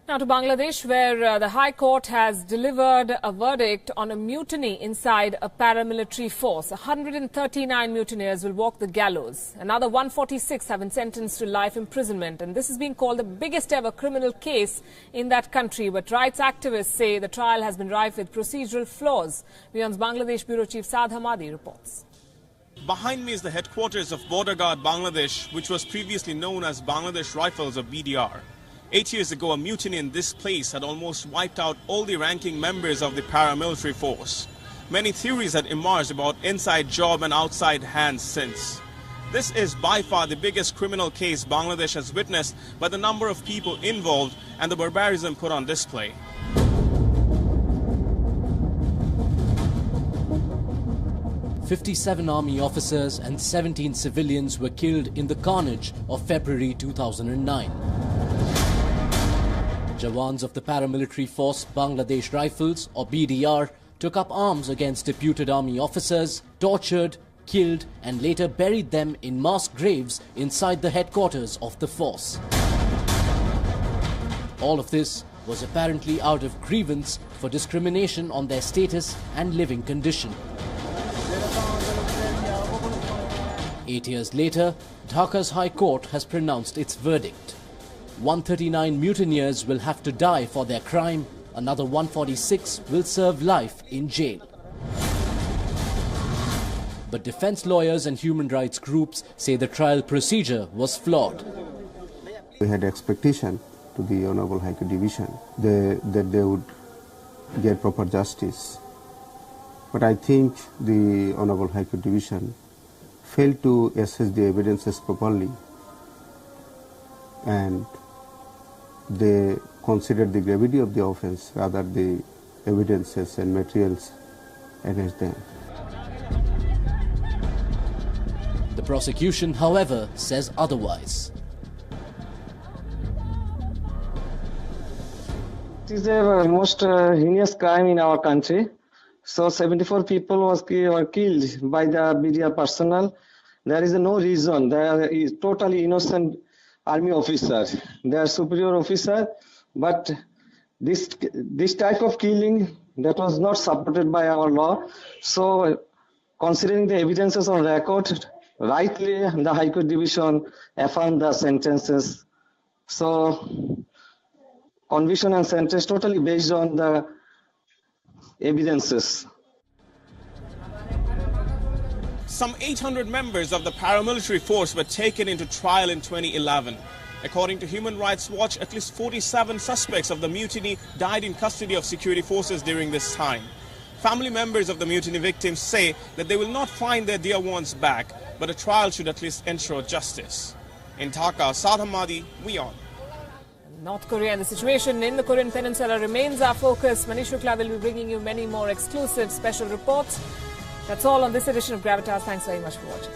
Now to Bangladesh, where the High Court has delivered a verdict on a mutiny inside a paramilitary force. 139 mutineers will walk the gallows. Another 146 have been sentenced to life imprisonment. And this is being called the biggest ever criminal case in that country. But rights activists say the trial has been rife with procedural flaws. WION's Bangladesh Bureau Chief Saad Hamadi reports. Behind me is the headquarters of Border Guard Bangladesh, which was previously known as Bangladesh Rifles or BDR. 8 years ago, a mutiny in this place had almost wiped out all the ranking members of the paramilitary force. Many theories had emerged about inside job and outside hands since. This is by far the biggest criminal case Bangladesh has witnessed by the number of people involved and the barbarism put on display. "57 army officers and 17 civilians were killed in the carnage of February 2009. Jawans of the paramilitary force Bangladesh Rifles or BDR took up arms against deputed army officers, tortured, killed and later buried them in mass graves inside the headquarters of the force. All of this was apparently out of grievance for discrimination on their status and living condition. 8 years later, Dhaka's High Court has pronounced its verdict. 139 mutineers will have to die for their crime. Another 146 will serve life in jail. But defense lawyers and human rights groups say the trial procedure was flawed. We had expectation to the Honorable High Court Division that they would get proper justice. But I think the Honorable High Court Division failed to assess the evidences properly, and they considered the gravity of the offense rather the evidences and materials against them. The prosecution, however, says otherwise. It is the most heinous crime in our country. So 74 people were killed by the BDR personnel. There is no reason. They are totally innocent army officer. They are superior officer, but this type of killing that was not supported by our law. So considering the evidences on record, rightly the High Court Division affirmed the sentences. So conviction and sentence totally based on the evidences. Some 800 members of the paramilitary force were taken into trial in 2011. According to Human Rights Watch, at least 47 suspects of the mutiny died in custody of security forces during this time. Family members of the mutiny victims say that they will not find their dear ones back, but a trial should at least ensure justice. In Dhaka, Saad Hamadi, WION. North Korea and the situation in the Korean Peninsula remains our focus. Manish Shukla will be bringing you many more exclusive special reports. That's all on this edition of Gravitas. Thanks very much for watching.